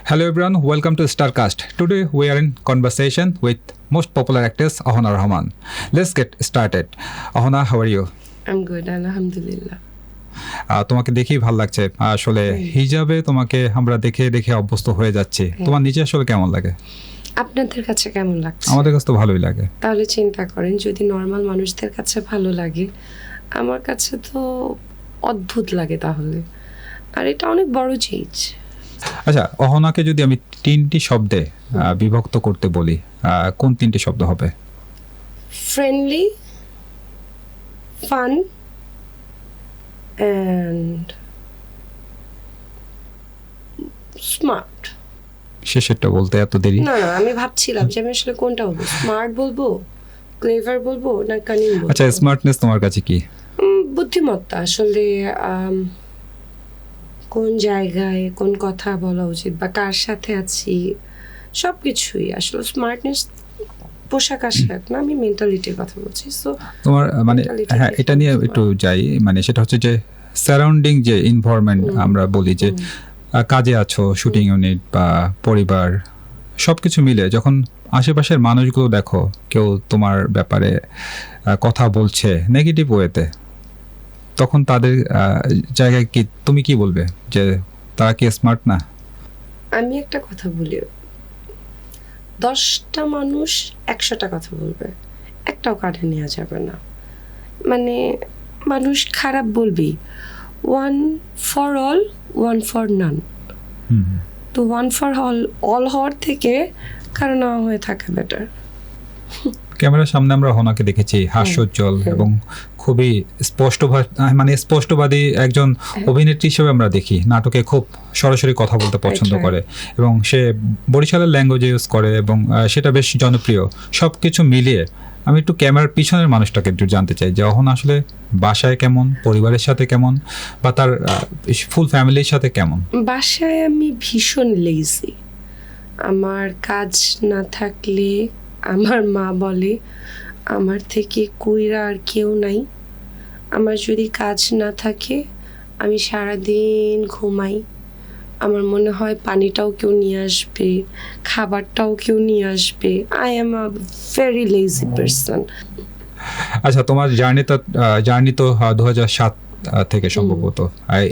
Hello everyone, welcome to Starcast. Today we are in conversation with most popular actress Ahana Rahman. Let's get started. Ahana, how are you? I'm good, alhamdulillah. তোমাকে দেখেই ভালো লাগছে। আসলে হিজাবে তোমাকে আমরা দেখে দেখে অভ্যস্ত হয়ে যাচ্ছি। তোমার নিজে আসলে কেমন লাগে? আপনাদের কাছে কেমন লাগছে? আমাদের কাছে তো ভালোই লাগে। তাহলে চিন্তা করেন, যদি নর্মাল মানুষদের কাছে ভালো লাগে, আমার কাছে তো অদ্ভুত লাগে তাহলে। আর এটা অনেক বড় চেঞ্জ। আচ্ছা, অহনাকে যদি আমি তিনটি শব্দে বিভক্ত করতে বলি, কোন তিনটি শব্দ হবে? Friendly, fun and smart. শেষেরটা বলতে এত দেরি? না, আমি ভাবছিলাম যে আমি আসলে কোনটা বলবো, স্মার্ট বলবো, ক্লেভার বলবো, না কানিং বলবো। আচ্ছা, স্মার্টনেস তোমার কাছে কি? বুদ্ধিমত্তা। আসলে কোন জায়গায় কোন কথা বলা উচিত বা কার সাথে আছি সব কিছুই আসলে স্মার্টনেস পোশাক আশাক না, আমি মেন্টালিটির কথা বলছি। সো তোমার মানে হ্যাঁ, এটা নিয়ে একটু যাই। মানে সেটা হচ্ছে যে সারাউন্ডিং যে এনভায়রনমেন্ট আমরা বলি যে কাজে আছো, শুটিং ইউনিট বা পরিবার সব কিছু মিলে যখন আশেপাশের মানুষগুলো দেখো কেউ তোমার ব্যাপারে কথা বলছে নেগেটিভ ওয়েতে, তখন তাদের জায়গায় কি তুমি কি বলবে যে তারা কি স্মার্ট না? আমি একটা কথা বলি, 10টা মানুষ 100টা কথা বলবে, একটাও কানে নেওয়া যাবে না। মানে মানুষ খারাপ বলবেই। One for all, one for none. তো ওয়ান ফর অল হওয়ার থেকে কারো না হয়ে থাকা বেটার। ক্যামেরার সামনে আমরা অহনাকে দেখেছি হাস্যোজ্জ্বল এবং খুবই স্পষ্টবাদী একজন অভিনেত্রী হিসেবে আমরা দেখি। নাটকে খুব সরাসরি কথা বলতে পছন্দ করে এবং সে বরিশালের ল্যাঙ্গুয়েজ ইউজ করে এবং সেটা বেশ জনপ্রিয়। সব কিছু মিলিয়ে আমি একটু ক্যামেরার পিছনের মানুষটাকে একটু জানতে চাই যে অহনা আসলে বাসায় কেমন, পরিবারের সাথে কেমন, বা তার ফুল ফ্যামিলির সাথে কেমন? বাসায় আমি ভীষণ লেজি। আমার কাজ না থাকলে আমার মা বলে আমার থেকে কইরা আর কেউ নাই। আমার যদি কাজ না থাকে আমি সারাদিন ঘুমাই। আমার মনে হয় পানিটাও কেউ নিয়ে আসবে, খাবারটাও কেউ নিয়ে আসবে। I am a very lazy person. আচ্ছা, তোমার জার্নি তো 2007 থেকে সম্ভবত।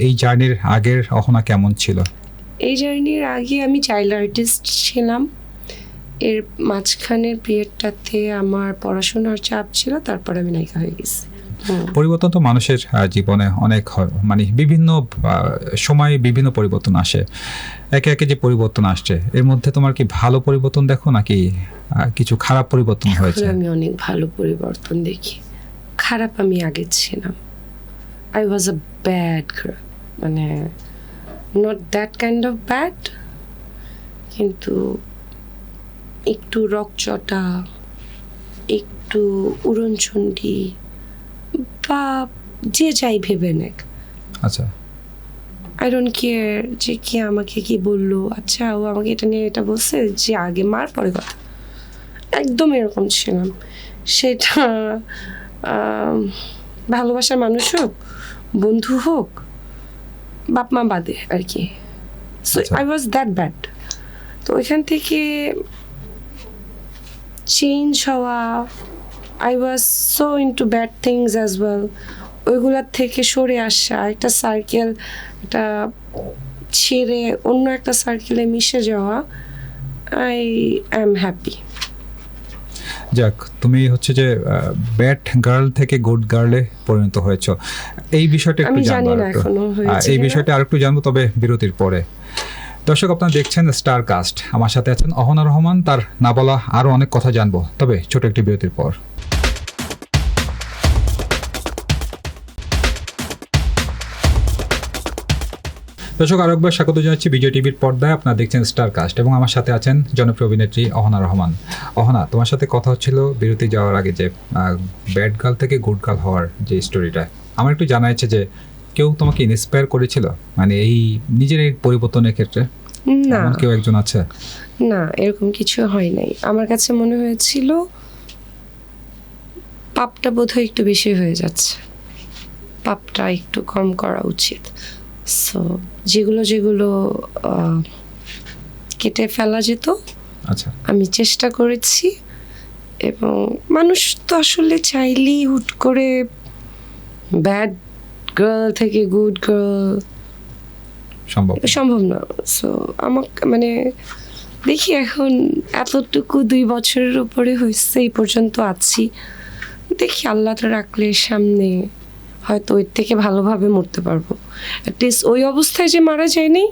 এই জার্নির আগের অহনা কেমন ছিল? এই জার্নির আগে আমি চাইল্ড আর্টিস্ট ছিলাম। এর মাঝখানের পিরিয়ডটাতে আমার পড়াশোনার চাপ ছিল, তারপর আমি নায়িকা হয়ে গেছি। পরিবর্তন তো মানুষের জীবনে অনেক হয়, মানে বিভিন্ন সময় বিভিন্ন পরিবর্তন আসে। একে একে যে পরিবর্তন আসছে এর মধ্যে তোমার কি ভালো পরিবর্তন দেখো নাকি কিছু খারাপ পরিবর্তন হয়েছে? আমি অনেক ভালো পরিবর্তন দেখি। খারাপ আমি আগে ছিলাম। I was a bad girl, মানে not that kind of bad, কিন্তু একটু রকচটা, একটু উড়নচণ্ডী বা যে যাই ভেবে নেক। আচ্ছা, আই ডোন্ট কেয়ার যে কে আমাকে কি বললো। আচ্ছা, ও আমাকে এটা নিয়ে এটা বলছে, যে আগে মার পরে কথা। একদম এরকম ছিলাম। সেটা ভালোবাসার মানুষ হোক, বন্ধু হোক, বাপ মা বাদে আর কি। So I was that bad. তো ওইখান থেকে চেঞ্জ হওয়া, I was so into bad things as well, ওইগুলার থেকে সরে আসা, একটা সার্কেল একটা ছেড়ে অন্য একটা সার্কেলে মিশে যাওয়া, আই অ্যাম হ্যাপি। যাক, তুমি হচ্ছে যে ব্যাড গার্ল থেকে গুড গার্লে পরিণত হয়েছো। এই বিষয়টা একটু জানবো, এই বিষয়টা আরেকটু জানবো, তবে বিরতির পরে। দর্শক, আপনারা দেখছেন স্টার কাস্ট, আমার সাথে আছেন অহনা রহমান। তার না বলা আরো অনেক কথা জানবো, তবে ছোট একটি বিরতির পর। দর্শক, আরেকবার স্বাগত জানাচ্ছি বিজয় টিভির পর্দায়। আপনারা দেখছেন স্টার কাস্ট এবং আমার সাথে আছেন জনপ্রিয় অভিনেত্রী অহনা রহমান। অহনা, তোমার সাথে কথা হচ্ছিল বিরতি যাওয়ার আগে যে ব্যাড গার্ল থেকে গুড গার্ল হওয়ার যে স্টোরিটা, আমার একটু জানা আছে যে কেউ তোমাকে ইন্সপায়ার করেছিল, মানে এই নিজের এই পরিবর্তনের ক্ষেত্রে? না, কেউ একজন আছে? না, এরকম কিছু হয় নাই। আমার কাছে মনে হয়েছিল পাপটা বোধহয় একটু বেশি হয়ে যাচ্ছে, পাপটা একটু কম করা উচিত। সো যেগুলো কেটে ফেলা যেত, আচ্ছা, আমি চেষ্টা করেছি। এবং মানুষ তো আসলে চাইলেই হুট করে ব্যাড গার্ল থেকে গুড গার্ল সম্ভব না। সো আমাকে মানে দেখি এখন এতটুকু 2 বছরের উপরে হয়েছে, এই পর্যন্ত আছি, দেখি আল্লাহ তো রাখলে সামনে হয়তো এর থেকে ভালোভাবে মরতে পারবো। অ্যাটলিস্ট ওই অবস্থায় যে মারা যায়নি,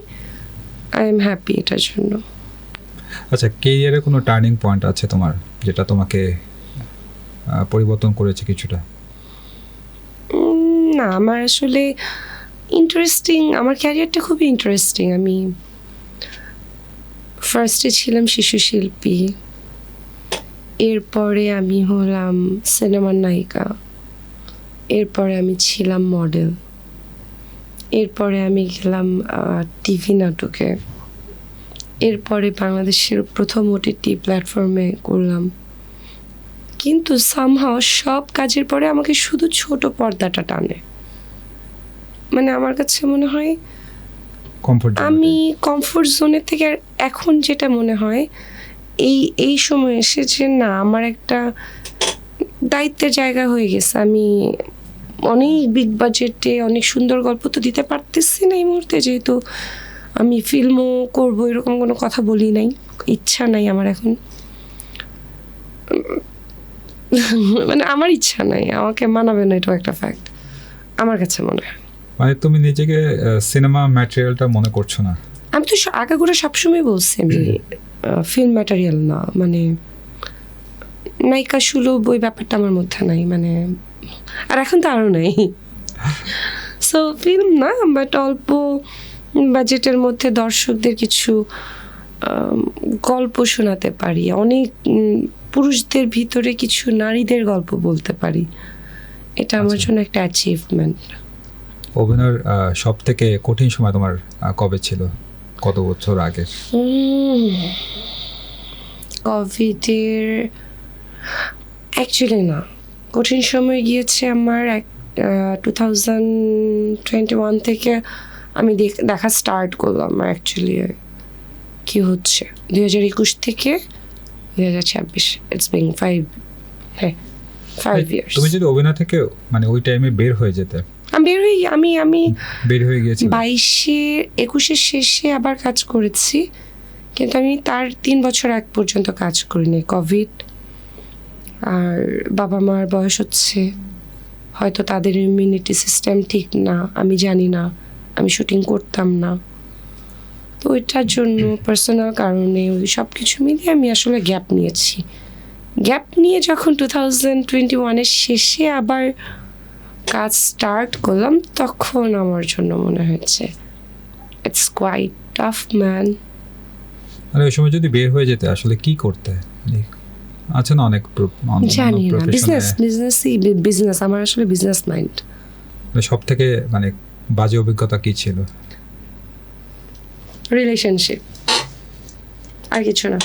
আই এম হ্যাপি এটার জন্য। আচ্ছা, কেরিয়ারে কোনো টার্নিং পয়েন্ট আছে তোমার যেটা তোমাকে পরিবর্তন করেছে কিছুটা? না, আমার আসলে ইন্টারেস্টিং, আমার ক্যারিয়ারটা খুবই ইন্টারেস্টিং। আমি ফার্স্টে ছিলাম শিশু শিল্পী, এরপরে আমি হলাম সিনেমার নায়িকা, এরপরে আমি ছিলাম মডেল, এরপরে আমি গেলাম টিভি নাটকে, এরপরে বাংলাদেশের প্রথম ওটিটি প্ল্যাটফর্মে করলাম। কিন্তু সামহাও সব কাজের পরে আমাকে শুধু ছোট পর্দাটা টানে। মানে আমার কাছে মনে হয় আমি কমফোর্ট জোনের থেকে এখন যেটা মনে হয় এই সময় এসেছে, না আমার একটা দায়িত্বের জায়গা হয়ে গেছে। আমি অনেক বিগ বাজেটে অনেক সুন্দর গল্প তো দিতে পারতেছি না এই মুহূর্তে, যেহেতু আমি ফিল্মও করবো এরকম কোনো কথা বলি নাই, ইচ্ছা নাই আমার এখন। মানে আমার ইচ্ছা নাই, আমাকে মানাবে না, এটাও একটা ফ্যাক্ট আমার কাছে মনে হয়। মানে তুমি নিজেকে সিনেমা ম্যাটেরিয়ালটা মনে করছো না? আমি তো আগাগোড়া সবসময় বলছি আমি ফিল্ম ম্যাটেরিয়াল না, মানে নায়িকা সুলভ ওই ব্যাপারটা আমার মধ্যে নাই, মানে আর এখন তো আরও নেই। সো ফিল্ম না, বাট অল্প বাজেটের মধ্যে দর্শকদের কিছু গল্প শোনাতে পারি, অনেক পুরুষদের ভিতরে কিছু নারীদের গল্প বলতে পারি, এটা আমার জন্য একটা অ্যাচিভমেন্ট। অভিনয়ের সব থেকে কঠিন সময় তোমার কবে ছিল, কত বছর আগে? কোভিডের অ্যাকচুয়ালি না, কঠিন সময় গিয়েছে আমার 2021 থেকে আমি দেখা স্টার্ট করলাম। অ্যাকচুয়ালি কি হচ্ছে 2021 থেকে 2026, ইটস বিং 5 ইয়ার্স। তুমি যদি অভিনয় থেকে মানে ওই টাইমে বের হয়ে যেতে? আমি বের হয়ে গিয়েছি 21-এর শেষে আবার কাজ করেছি, কিন্তু আমি তার 3 বছর আগ পর্যন্ত কাজ করিনি। কোভিড, আর বাবা মার বয়স হচ্ছে, হয়তো তাদের ইমিউনিটি সিস্টেম ঠিক না, আমি জানি না, আমি শুটিং করতাম না, তো ওইটার জন্য পার্সোনাল কারণে ওই সব কিছু মিলিয়ে আমি আসলে গ্যাপ নিয়েছি। গ্যাপ নিয়ে যখন 2021-এর শেষে আবার কাজ স্টার্ট করলাম, তখন আমার জন্য মনে হয়েছে ইটস কোয়াইট টাফ ম্যান। মানে ওই সময় যদি বের হয়ে যেতে আসলে কি করতে? আছে না অনেক, জানি না, বিজনেস আমার আসলে বিজনেস মাইন্ড। সব থেকে মানে বাজে অভিজ্ঞতা কি ছিল? রিলেশনশিপ, আর কিছু না।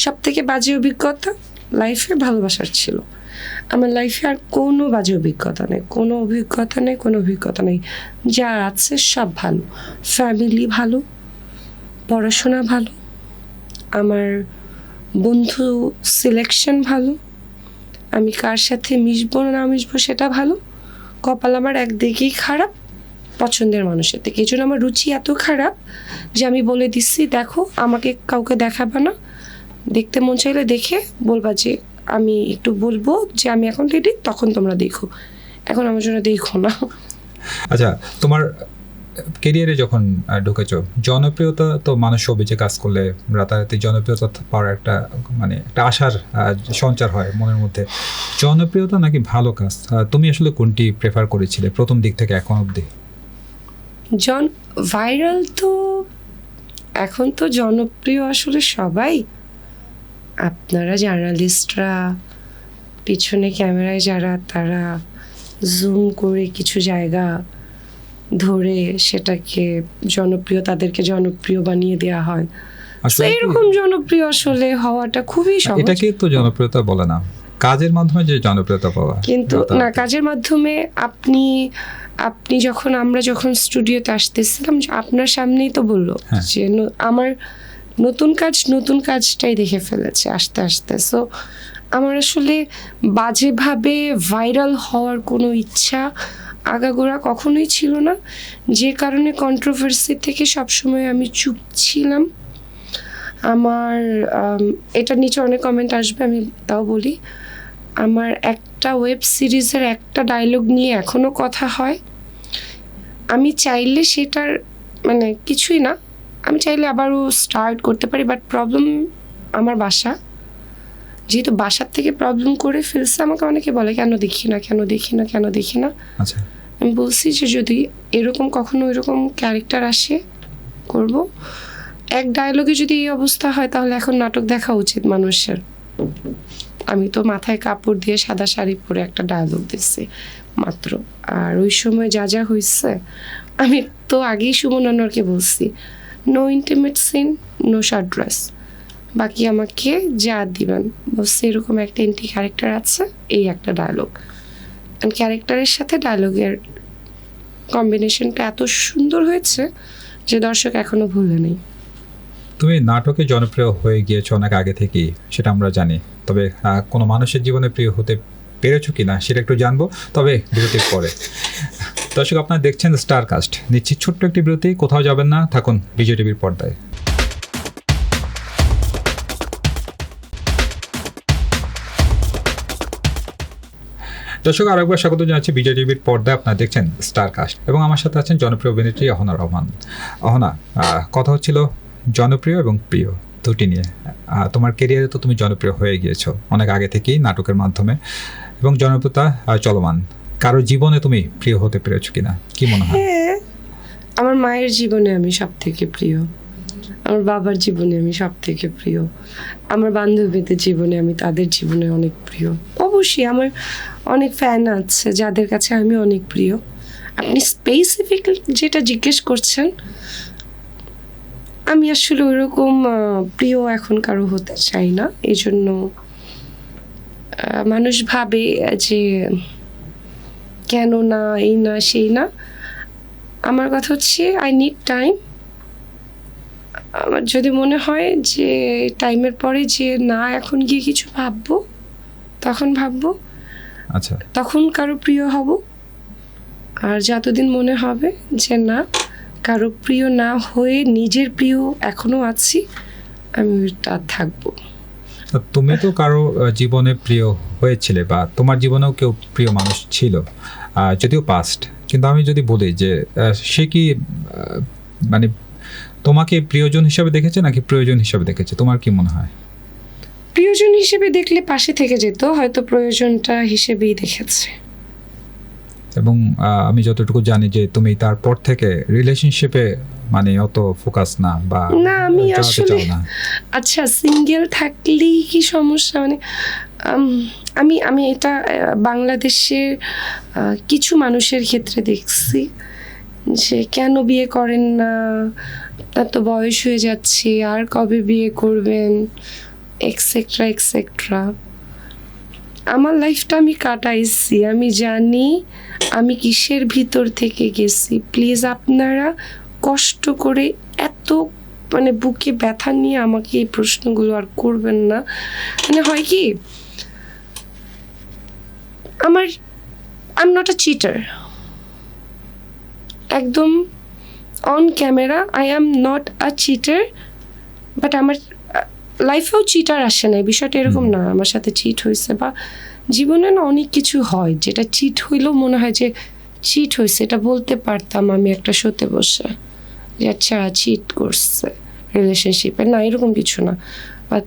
সব থেকে বাজে অভিজ্ঞতা লাইফে ভালোবাসার ছিল। আমার লাইফে আর কোনো বাজে অভিজ্ঞতা নেই, কোনো অভিজ্ঞতা নেই। যা আছে সব ভালো, ফ্যামিলি ভালো, পড়াশোনা ভালো, আমার বন্ধু সিলেকশন ভালো, আমি কার সাথে মিশবো না মিশবো সেটা ভালো। কপাল আমার একদিকেই খারাপ, পছন্দের মানুষের থেকে। এই জন্য আমার রুচি এত খারাপ যে আমি বলে দিচ্ছি, দেখো আমাকে কাউকে দেখাবা না, দেখতে মন চাইলে দেখে বলবা যে আমি একটু বলবো যে আমি এখন রেডি, তখন তোমরা দেখো, এখন আমার জন্য দেখো না। আচ্ছা, তোমার কেরিয়ারে যখন ঢুকেছো, জনপ্রিয়তা তো মানুষ সবই কাজ করলে রাতারাতি জনপ্রিয়তা পাওয়ার একটা মানে একটা আশার সঞ্চার হয় মনের মধ্যে। জনপ্রিয়তা নাকি ভালো কাজ, তুমি আসলে কোনটি প্রেফার করেছিলে প্রথম দিক থেকে এখন অবধি? ভাইরাল তো এখন তো জনপ্রিয় আসলে সবাই। আপনারা জার্নালিস্টরা, পিছনে ক্যামেরায় যারা, তারা জুম করে কিছু জায়গা ধরে সেটাকে জনপ্রিয়, তাদেরকে জনপ্রিয় বানিয়ে দেওয়া হয়। এইরকম জনপ্রিয় আসলে হওয়াটা খুবই সহজ। এটাকে তো জনপ্রিয়তা বলে না, কাজের মাধ্যমে যে জনপ্রিয়তা পাওয়া। কিন্তু না, কাজের মাধ্যমে আপনি আমরা যখন স্টুডিওতে আসতেছিলাম, আপনার সামনেই তো বললো যে আমার নতুন কাজটাই দেখে ফেলেছে আস্তে আস্তে। সো আমার আসলে বাজেভাবে ভাইরাল হওয়ার কোনো ইচ্ছা আগাগোড়া কখনোই ছিল না, যে কারণে কন্ট্রোভার্সি থেকে সবসময় আমি চুপ ছিলাম। আমার এটার নিচে অনেক কমেন্ট আসবে, আমি তাও বলি, আমার একটা ওয়েব সিরিজের একটা ডায়লগ নিয়ে এখনও কথা হয়। আমি চাইলে সেটার মানে কিছুই না, আমি চাইলে আবারও স্টার্ট করতে পারি, বাট প্রবলেম আমার বাসা, যেহেতু বাসার থেকে প্রবলেম করে ফেলছে। আমাকে অনেকে বলে কেন দেখি না। আচ্ছা, আমি বলছি যে যদি এরকম কখনো এরকম ক্যারেক্টার আসে করব। এক ডায়লগে যদি এই অবস্থা হয় তাহলে এখন নাটক দেখা উচিত মানুষের। আমি তো মাথায় কাপড় দিয়ে সাদা শাড়ি পরে একটা ডায়লগ দিচ্ছি মাত্র, আর ওই সময় যা হয়েছে, আমি তো আগেই সুমন আনোয়ারকে বলছি no intimate scene, no shirt dress, বাকি আমাকে যা দিবেন। বলছি এরকম একটা এন্টি ক্যারেক্টার আছে, এই একটা ডায়লগ, ক্যারেক্টারের সাথে ডায়লগের কম্বিনেশনটা এত সুন্দর হয়েছে যে দর্শক এখনো ভুলে নেই। তুমি নাটকে জনপ্রিয় হয়ে গিয়েছো অনেক আগে থেকেই, সেটা আমরা জানি। তবে কোনো মানুষের জীবনে প্রিয় হতে পেরেছো কিনা সেটা একটু জানবো, তবে বিরতির পরে। দর্শক, আপনারা দেখছেন স্টার কাস্ট। নিচ্ছি ছোট্ট একটি বিরতি, কোথাও যাবেন না, থাকুন বিজয় টিভির পর্দায়। দর্শক, আরেকবার স্বাগত জানাচ্ছি বিজয় টিভির পর্দায়। আপনারা দেখছেন স্টার কাস্ট এবং আমার সাথে আছেন জনপ্রিয় অভিনেত্রী অহনা রহমান। অহনা, কথা হচ্ছিল জনপ্রিয় এবং প্রিয় দুটি নিয়ে। তোমার কেরিয়ারে তো তুমি জনপ্রিয় হয়ে গিয়েছো অনেক আগে থেকেই নাটকের মাধ্যমে, এবং জনপ্রিয়তা চলমান। কারো জীবনে তুমি প্রিয় হতে পেরেছো কিনা, কি মনে হয়? হ্যাঁ, আমার মায়ের জীবনে আমি সব থেকে প্রিয়, আমার বাবার জীবনে আমি সব থেকে প্রিয়, আমার বান্ধবীদের জীবনে আমি তাদের জীবনে অনেক প্রিয়। অবশ্যই আমার অনেক ফ্যান আছে যাদের কাছে আমি অনেক প্রিয়। আপনি স্পেসিফিক যেটা জিজ্ঞেস করছেন, আমি আসলে ওইরকম প্রিয় এখন কারো হতে চাই না। এই জন্য মানুষ ভাবে যে কেন না, এই না সেই না। আমার কথা হচ্ছে আই নিড টাইম। আমার যদি মনে হয় যে টাইমের পরে যে না এখন গিয়ে কিছু ভাববো, তখন ভাববো। আচ্ছা, তখন কারো প্রিয় হব। আর যতদিন মনে হবে যে না, কারো প্রিয় না হয়ে নিজের প্রিয় এখনো আছি, আমি ওটা থাকবো। তুমি তো কারো জীবনে প্রিয় হয়েছিলে, বা তোমার জীবনেও কেউ প্রিয় মানুষ ছিল, যদিও পাস্ট। কিন্তু আমি যদি বলি যে সে কি মানে তোমাকে প্রিয়জন হিসাবে দেখেছে নাকি প্রয়োজন হিসাবে দেখেছে, তোমার কি মনে হয়? প্রিয়জন হিসেবে দেখলে পাশে থেকে যেত, হয়তো প্রয়োজনটা হিসেবেই দেখেছে। এবং আমি যতটুকু জানি যে তুমি তারপর থেকে রিলেশনশিপে মানে অত ফোকাস না, বা না আমি চাওয়াতে আসলে চাও না। আচ্ছা, সিঙ্গেল থাকলেই কি সমস্যা? মানে আমি এটা বাংলাদেশের কিছু মানুষের ক্ষেত্রে দেখছি যে কেন বিয়ে করেন না, তার তো বয়স হয়ে যাচ্ছে, আর কবে বিয়ে করবেন, এক্সেট্রা এক্সেট্রা। আমার লাইফটা আমি কাটাইছি, আমি জানি আমি কিসের ভিতর থেকে গেছি। প্লিজ আপনারা কষ্ট করে এত মানে বুকে ব্যথা নিয়ে আমাকে এই প্রশ্নগুলো আর করবেন না। মানে হয় কি, I am not a cheater, একদম on camera I am not a cheater, but আমার লাইফেও চিটার আসে না। বিষয়টা এরকম না আমার সাথে চিট হয়েছে, বা জীবনে না অনেক কিছু হয় যেটা চিট হইলেও মনে হয় যে চিট হয়েছে, এটা বলতে পারতাম আমি একটা শোতে বসে যে আচ্ছা চিট করছে রিলেশনশিপে। না, এরকম কিছু না। বা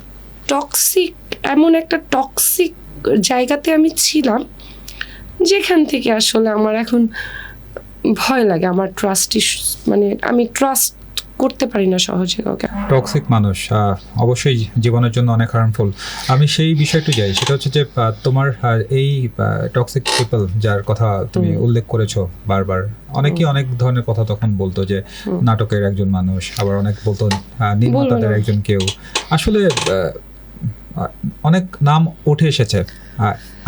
টক্সিক, এমন একটা টক্সিক জায়গাতে আমি ছিলাম যেখান থেকে আসলে আমার এখন ভয় লাগে। আমার ট্রাস্ট মানে আমি ট্রাস্ট করতে পারি না সহজে কাউকে। টক্সিক মানুষ অবশ্যই জীবনের জন্য অনেক হার্মফুল। আমি সেই বিষয়টা যাই, সেটা হচ্ছে যে তোমার এই টক্সিক পিপল যার কথা তুমি উল্লেখ করেছো বারবার, অনেকেই অনেক ধরনের কথা তখন বলতো যে নাটকের একজন মানুষ, আবার অনেক বলতো নির্মাতাদের একজন কেউ। আসলে অনেক নাম উঠে এসেছে।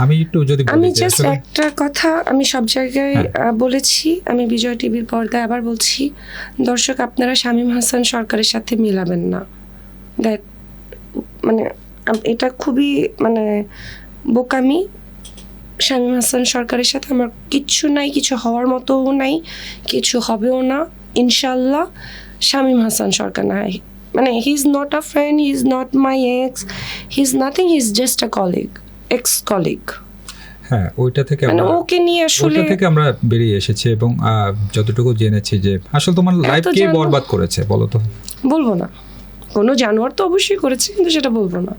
আমি একটু যদি আমি জাস্ট একটা কথা আমি সব জায়গায় বলেছি, আমি বিজয় টিভির পর্দায় আবার বলছি, দর্শক আপনারা শামীম হাসান সরকারের সাথে মিলাবেন না। দ্যাট মানে এটা খুবই মানে বোকামি। শামীম হাসান সরকারের সাথে আমার কিচ্ছু নাই, কিছু হওয়ার মতোও নাই, কিছু হবেও না ইনশাল্লাহ। শামীম হাসান সরকার না, মানে he is not a friend, he is not my x, he is nothing, he is just a colleague, x colleague. হ্যাঁ, ওইটা থেকে মানে আমরা ওকে নিয়ে আসলে ওইটা থেকে আমরা বেরিয়ে এসেছি এবং যতটুকু জেনেছি যে আসলে তোমার লাইফ কে বরবাদ করেছে বলো তো? বলবো না, কোনো জানোয়ার তো অবশ্যই করেছে, কিন্তু সেটা বলবো না।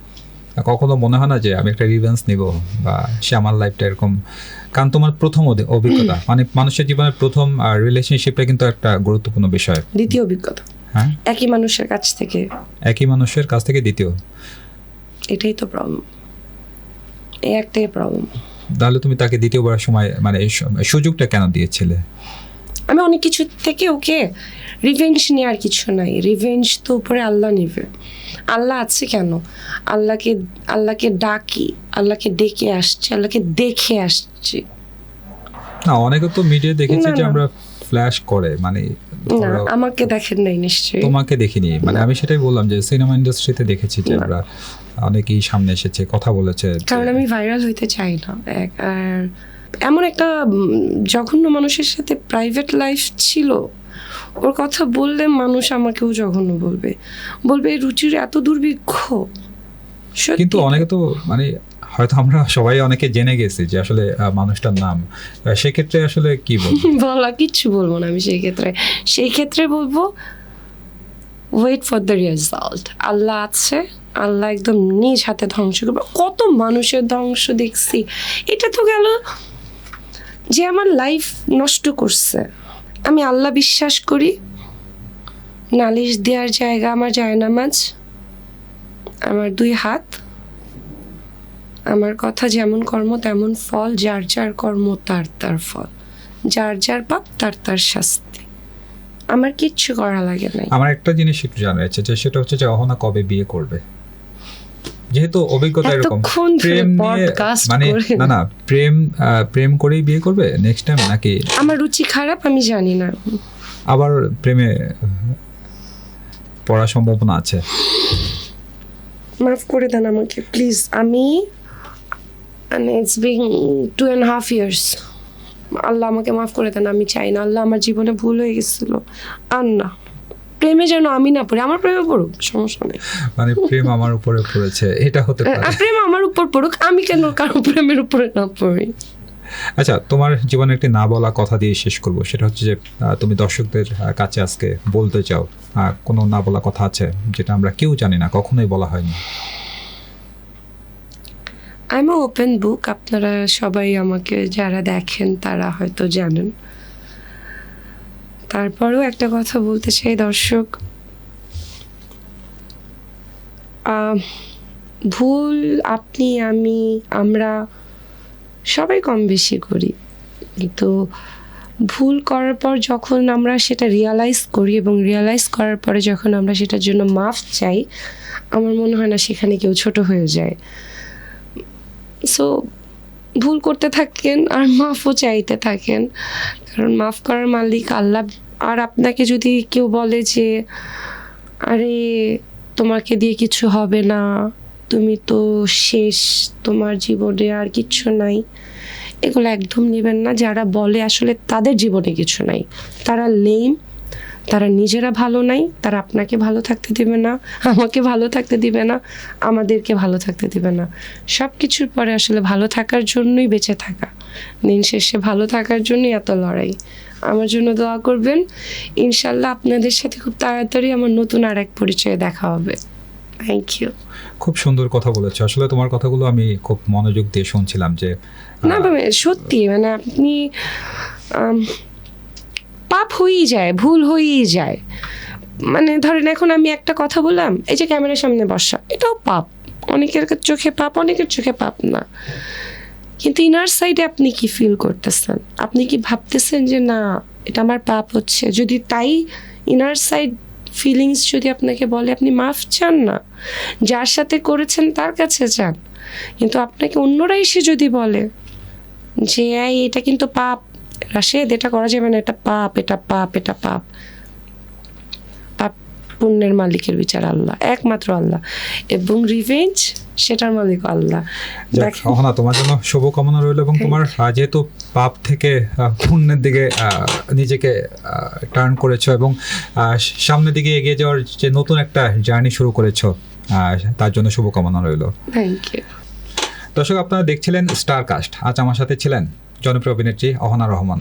কখনো মনে হয় না যে আমি একটা রিভেঞ্জ নিব বা সে আমার লাইফটা এরকম? কারণ তোমার প্রথম অভিজ্ঞতা, মানে মানুষের জীবনের প্রথম রিলেশনশিপটা কিন্তু একটা গুরুত্বপূর্ণ বিষয়। দ্বিতীয় অভিজ্ঞতা, হ্যাঁ, একই মানুষের কাছ থেকে, একই মানুষের কাছ থেকে দ্বিতীয়। এটাই তো প্রবলেম, এই একটাই প্রবলেম। তাহলে তুমি তাকে দ্বিতীয়বার সময় মানে সুযোগটা কেন দিয়েছিলে? আমি অনেক কিছু থেকে ওকে রিভেঞ্জ নিয়ে আর কিছু নাই, রিভেঞ্জ তো উপরে আল্লাহ নেবে। আল্লাহ আছে কেন? আল্লাহকে ডাকি, আল্লাহকে ডেকে আসছি, আল্লাহকে দেখে আসছি। না, অনেকে তো মিডিয়া দেখেছি না, যে না। আমরা ফ্ল্যাশ করে, মানে না, ধরো, আমাকে দেখেন নাই নিশ্চয়ই। তোমাকে দেখিনি, মানে আমি সেটাই বললাম যে সিনেমা ইন্ডাস্ট্রিতে দেখেছি যে আমরা অনেকেই সামনে এসেছে, কথা বলেছে। কারণ আমি ভাইরাল হইতে চাই না, আর এমন একটা জঘন্য মানুষের সাথে প্রাইভেট লাইফ ছিল, ওর কথা বললে মানুষ আমাকেও জঘন্য বলবে, এই রুচির এত দুর্ভিক্ষ। সত্যি। কিন্তু অনেকে তো মানে হয়তো আমরা সবাই অনেকে জেনে গেছি যে আসলে মানুষটার নাম, সেক্ষেত্রে আসলে কি বলবো? বলা কিচ্ছু বলবো না আমি সেই ক্ষেত্রে বলবো ওয়েট ফর দ্য রেজাল্ট। আল্লাহ আছে, আল্লাহ একদম নিজ হাতে ধ্বংস করবে। কত মানুষের ধ্বংস দেখছি, এটা তো গেল যে আমার লাইফ নষ্ট করছে। আমি আল্লাহ বিশ্বাস করি, নালিশ দেওয়ার জায়গা আমার জায়নামাজ, আমার 2 হাত, আমার কথা যেমন কর্ম তেমন ফল, যার যার কর্ম তার তার ফল, যার যার পাপ তার তার শাস্তি। আমার কিচ্ছু করা লাগে নাই। আমার একটা জিনিস একটু জানার আছে, যে সেটা হচ্ছে যে অহনা কবে বিয়ে করবে? যেহেতু অভিজ্ঞতা এরকম, এতক্ষণ ধরে প্রেম নিয়ে podcast মানে করে। না প্রেম করেই বিয়ে করবে নেক্সট টাইম, নাকি আমার রুচি খারাপ আমি জানি না, আবার প্রেমে পড়ার সম্ভাবনা আছে? মাফ করে দেন আমাকে প্লিজ। আমি মানে ইটস বিং 2.5 years, আল্লাহ আমাকে মাফ করে দেন। আমি চাই না, আল্লাহ আমার জীবনে ভুল হয়ে গেছিল, আর না প্রেমে যেন আমি না পড়ি। আমার প্রেমে পড়ুক, সমস্যা নেই, মানে প্রেম আমার উপরে পড়েছে, এটা হতে পারে। প্রেম আমার উপর পড়ুক, আমি কেন কারো প্রেমের উপরে না পড়ি। আচ্ছা, তোমার জীবনে একটি না বলা কথা দিয়ে শেষ করব, সেটা হচ্ছে যে তুমি দর্শকদের কাছে আজকে বলতে চাও কোনো না বলা কথা আছে যেটা আমরা কেউ জানি না, কখনোই বলা হয়নি? I am open book. আপনারা সবাই আমাকে যারা দেখেন তারা হয়তো জানেন, তারপরেও একটা কথা বলতে চাই দর্শক, ভুল আপনি আমি আমরা সবাই কম বেশি করি, কিন্তু ভুল করার পর যখন আমরা সেটা রিয়ালাইজ করি এবং রিয়ালাইজ করার পরে যখন আমরা সেটার জন্য মাফ চাই, আমার মনে হয় না সেখানে কেউ ছোট হয়ে যায়। সো ভুল করতে থাকেন আর মাফও চাইতে থাকেন, কারণ মাফ করার মালিক আল্লাহ। আর আপনাকে যদি কেউ বলে যে আরে তোমাকে দিয়ে কিছু হবে না, তুমি তো শেষ, তোমার জীবনে আর কিচ্ছু নাই, এগুলো একদম নেবেন না। যারা বলে আসলে তাদের জীবনে কিছু নাই, তারা লেম, তারা নিজেরা ভালো নাই, তারা আপনাকে ভালো থাকতে দেবে না, আমাকে ভালো থাকতে দিবে না, আমাদেরকে ভালো থাকতে দিবে না। সব কিছুর পরে আসলে ভালো থাকার জন্যই বেঁচে থাকা, দিন শেষে ভালো থাকার জন্যই এত লড়াই। আমার জন্য দোয়া করবেন, ইনশাল্লাহ আপনাদের সাথে খুব তাড়াতাড়ি আমার নতুন আর এক পরিচয়ে দেখা হবে। Thank you. খুব সুন্দর কথা বলেছো, আসলে তোমার কথাগুলো আমি খুব মনোযোগ দিয়ে শুনছিলাম যে না সত্যি, মানে আপনি পাপ হয়েই যায়, ভুল হয়েই যায়। মানে ধরেন এখন আমি একটা কথা বললাম, এই যে ক্যামেরার সামনে বসা, এটাও পাপ, অনেকের চোখে পাপ, অনেকের চোখে পাপ না। কিন্তু ইনার সাইডে আপনি কি ফিল করতেছেন? আপনি কি ভাবতেছেন যে না এটা আমার পাপ হচ্ছে? যদি তাই ইনার সাইড ফিলিংস যদি আপনাকে বলে, আপনি মাফ চান না, যার সাথে করেছেন তার কাছে চান। কিন্তু আপনাকে অন্যরা এসে যদি বলে যে এটা কিন্তু পাপ, রাশেদ এটা করা যাবে না, এটা পাপ, এটা পাপ, এটা পাপ, পাপ পুণ্যের মালিকের বিচার আল্লাহ, একমাত্র আল্লাহ, এবং রিভেঞ্জ সেটার মালিক আল্লাহ। যাক, অহনা, তোমার জন্য শুভকামনা রইল, এবং তোমার যেহেতু পাপ থেকে পুণ্যের দিকে নিজেকে টার্ন করেছো এবং সামনের দিকে এগিয়ে যাওয়ার যে নতুন একটা জার্নি শুরু করেছো, তার জন্য শুভকামনা রইল। Thank you. দর্শক, আপনারা দেখছিলেন স্টারকাস্ট। আজ আমার সাথে ছিলেন জনপ্রিয় অভিনেত্রী অহনা রহমান।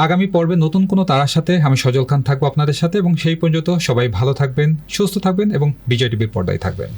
আগামী পর্বে নতুন কোনো তারার সাথে আমি সজল খান থাকবো আপনাদের সাথে, এবং সেই পর্যন্ত সবাই ভালো থাকবেন, সুস্থ থাকবেন এবং বিজয় টিভির পর্দায় থাকবেন।